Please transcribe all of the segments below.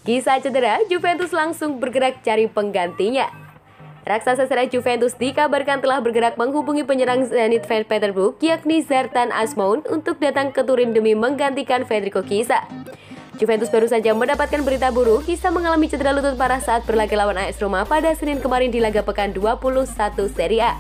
Kisah cedera, Juventus langsung bergerak cari penggantinya. Raksasa Serie A Juventus dikabarkan telah bergerak menghubungi penyerang Zenit St. Petersburg yakni Zlatan Azmoun untuk datang ke Turin demi menggantikan Federico Chiesa. Juventus baru saja mendapatkan berita buruk, Chiesa mengalami cedera lutut parah saat berlaga lawan AS Roma pada Senin kemarin di laga pekan 21 Serie A.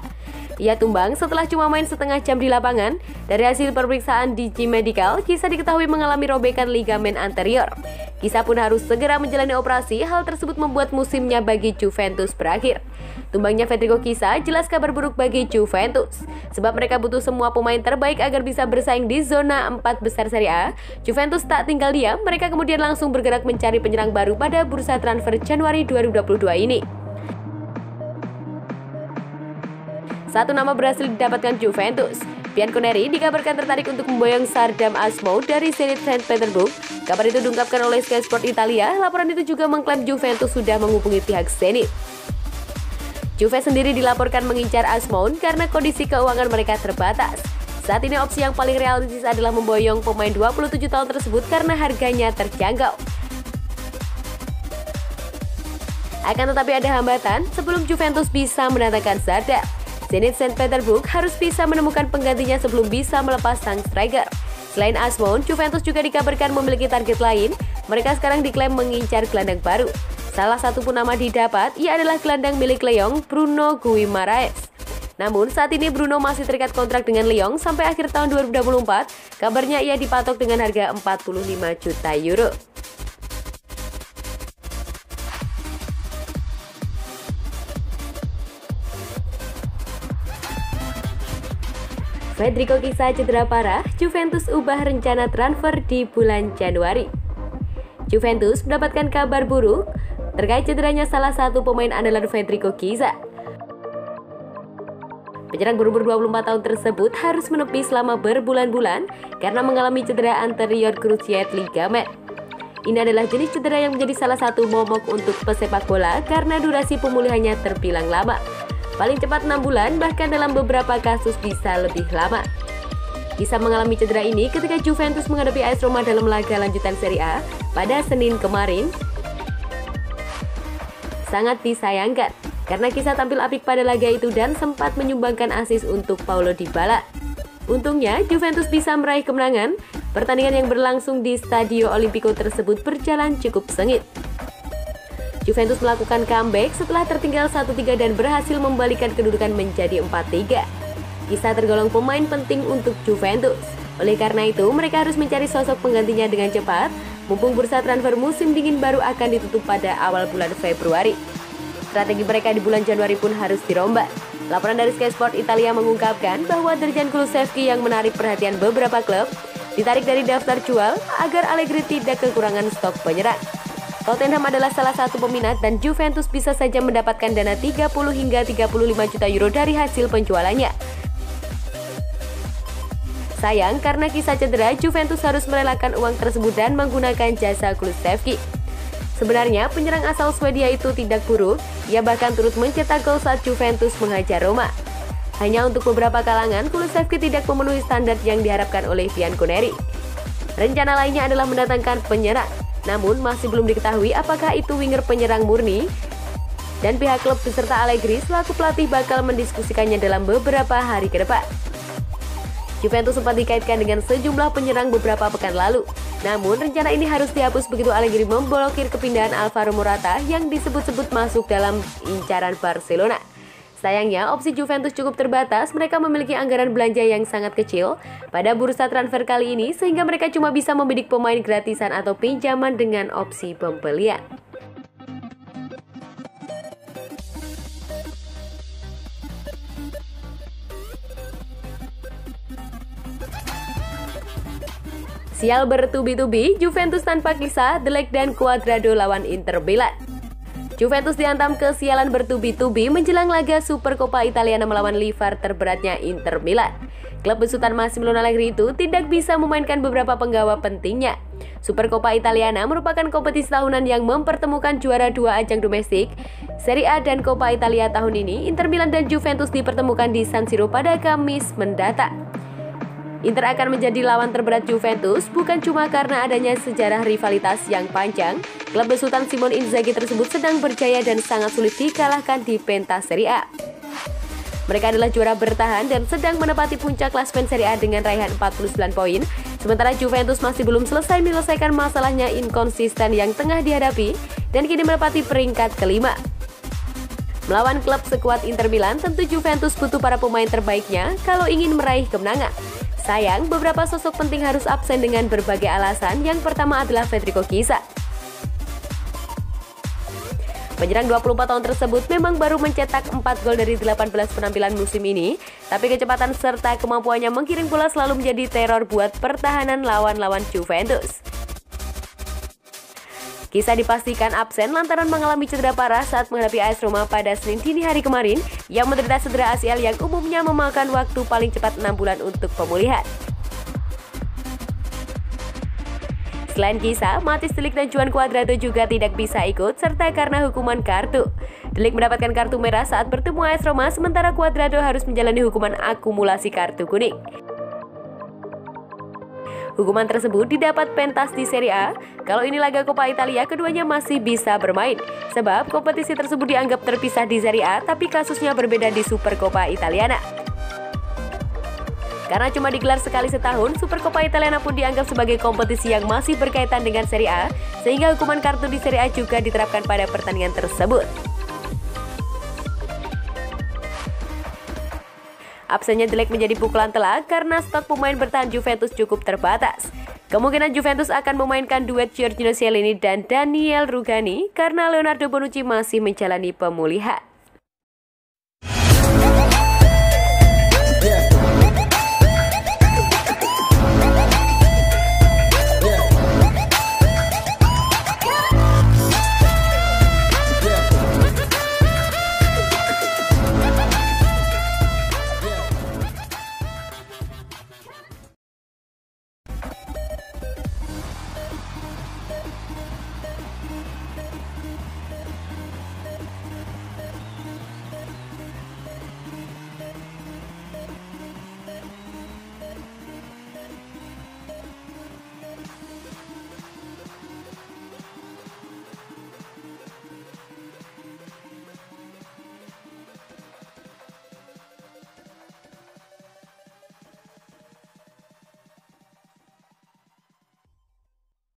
Ia tumbang setelah cuma main setengah jam di lapangan. Dari hasil pemeriksaan di Gym Medical, Chiesa diketahui mengalami robekan ligamen anterior. Chiesa pun harus segera menjalani operasi. Hal tersebut membuat musimnya bagi Juventus berakhir. Tumbangnya Federico Chiesa jelas kabar buruk bagi Juventus, sebab mereka butuh semua pemain terbaik agar bisa bersaing di zona 4 besar Serie A. Juventus tak tinggal diam, mereka kemudian langsung bergerak mencari penyerang baru pada bursa transfer Januari 2022 ini. Satu nama berhasil didapatkan Juventus. Bianconeri dikabarkan tertarik untuk memboyong Sardam Azmoun dari Zenit St. Petersburg. Kabar itu diungkapkan oleh Sky Sport Italia. Laporan itu juga mengklaim Juventus sudah menghubungi pihak Zenit. Juve sendiri dilaporkan mengincar Azmoun karena kondisi keuangan mereka terbatas. Saat ini opsi yang paling realistis adalah memboyong pemain 27 tahun tersebut karena harganya terjangkau. Akan tetapi ada hambatan sebelum Juventus bisa mendatangkan Sardam. Zenit St. Petersburg harus bisa menemukan penggantinya sebelum bisa melepas sang striker. Selain Azmoun, Juventus juga dikabarkan memiliki target lain. Mereka sekarang diklaim mengincar gelandang baru. Salah satu pun nama didapat, ia adalah gelandang milik Lyon, Bruno Guimaraes. Namun saat ini Bruno masih terikat kontrak dengan Lyon sampai akhir tahun 2024. Kabarnya ia dipatok dengan harga 45 juta euro. Federico Chiesa cedera parah, Juventus ubah rencana transfer di bulan Januari. Juventus mendapatkan kabar buruk terkait cederanya salah satu pemain andalan Federico Chiesa. Penyerang berumur 24 tahun tersebut harus menepi selama berbulan-bulan karena mengalami cedera anterior cruciate ligament. Ini adalah jenis cedera yang menjadi salah satu momok untuk pesepak bola karena durasi pemulihannya terbilang lama. Paling cepat 6 bulan, bahkan dalam beberapa kasus bisa lebih lama. Chiesa mengalami cedera ini ketika Juventus menghadapi AS Roma dalam laga lanjutan Serie A pada Senin kemarin. Sangat disayangkan, karena Chiesa tampil apik pada laga itu dan sempat menyumbangkan assist untuk Paulo Dybala. Untungnya, Juventus bisa meraih kemenangan. Pertandingan yang berlangsung di Stadio Olimpico tersebut berjalan cukup sengit. Juventus melakukan comeback setelah tertinggal 1-3 dan berhasil membalikan kedudukan menjadi 4-3. Chiesa tergolong pemain penting untuk Juventus. Oleh karena itu, mereka harus mencari sosok penggantinya dengan cepat, mumpung bursa transfer musim dingin baru akan ditutup pada awal bulan Februari. Strategi mereka di bulan Januari pun harus dirombak. Laporan dari Sky Sport Italia mengungkapkan bahwa Dejan Kulusevski yang menarik perhatian beberapa klub ditarik dari daftar jual agar Allegri tidak kekurangan stok penyerang. Tottenham adalah salah satu peminat dan Juventus bisa saja mendapatkan dana 30 hingga 35 juta euro dari hasil penjualannya. Sayang, karena Chiesa cedera, Juventus harus merelakan uang tersebut dan menggunakan jasa Kulusevski. Sebenarnya, penyerang asal Swedia itu tidak buruk, ia bahkan turut mencetak gol saat Juventus menghajar Roma. Hanya untuk beberapa kalangan, Kulusevski tidak memenuhi standar yang diharapkan oleh Bianconeri. Rencana lainnya adalah mendatangkan penyerang. Namun masih belum diketahui apakah itu winger penyerang murni, dan pihak klub beserta Allegri selaku pelatih bakal mendiskusikannya dalam beberapa hari ke depan. Juventus sempat dikaitkan dengan sejumlah penyerang beberapa pekan lalu. Namun rencana ini harus dihapus begitu Allegri memblokir kepindahan Alvaro Morata yang disebut-sebut masuk dalam incaran Barcelona. Sayangnya, opsi Juventus cukup terbatas, mereka memiliki anggaran belanja yang sangat kecil pada bursa transfer kali ini sehingga mereka cuma bisa membidik pemain gratisan atau pinjaman dengan opsi pembelian. Sial bertubi-tubi, Juventus tanpa Chiesa, De Ligt dan Cuadrado lawan Inter Milan. Juventus dihantam kesialan bertubi-tubi menjelang laga Supercoppa Italia melawan rival terberatnya Inter Milan. Klub besutan Massimiliano Allegri itu tidak bisa memainkan beberapa penggawa pentingnya. Supercoppa Italiana merupakan kompetisi tahunan yang mempertemukan juara dua ajang domestik, Serie A dan Coppa Italia tahun ini. Inter Milan dan Juventus dipertemukan di San Siro pada Kamis mendatang. Inter akan menjadi lawan terberat Juventus bukan cuma karena adanya sejarah rivalitas yang panjang. Klub besutan Simone Inzaghi tersebut sedang berjaya dan sangat sulit dikalahkan di pentas Serie A. Mereka adalah juara bertahan dan sedang menepati puncak klasemen Serie A dengan raihan 49 poin. Sementara Juventus masih belum selesai menyelesaikan masalahnya inkonsisten yang tengah dihadapi dan kini menepati peringkat kelima. Melawan klub sekuat Inter Milan, tentu Juventus butuh para pemain terbaiknya kalau ingin meraih kemenangan. Sayang, beberapa sosok penting harus absen dengan berbagai alasan. Yang pertama adalah Federico Chiesa. Penyerang 24 tahun tersebut memang baru mencetak 4 gol dari 18 penampilan musim ini, tapi kecepatan serta kemampuannya menggiring bola selalu menjadi teror buat pertahanan lawan-lawan Juventus. Chiesa dipastikan absen lantaran mengalami cedera parah saat menghadapi AS Roma pada Senin dini hari kemarin yang menderita cedera ACL yang umumnya memakan waktu paling cepat 6 bulan untuk pemulihan. Selain Chiesa, Mathis De Ligt dan Juan Cuadrado juga tidak bisa ikut serta karena hukuman kartu. De Ligt mendapatkan kartu merah saat bertemu AS Roma, sementara Cuadrado harus menjalani hukuman akumulasi kartu kuning. Hukuman tersebut didapat pentas di Serie A. Kalau ini laga Coppa Italia, keduanya masih bisa bermain. Sebab kompetisi tersebut dianggap terpisah di Serie A, tapi kasusnya berbeda di Supercoppa Italiana. Karena cuma digelar sekali setahun, Supercoppa Italiana pun dianggap sebagai kompetisi yang masih berkaitan dengan Serie A, sehingga hukuman kartu di Serie A juga diterapkan pada pertandingan tersebut. Absennya De Ligt menjadi pukulan telak karena stok pemain bertahan Juventus cukup terbatas. Kemungkinan Juventus akan memainkan duet Giorgino Chiellini dan Daniel Rugani karena Leonardo Bonucci masih menjalani pemulihan.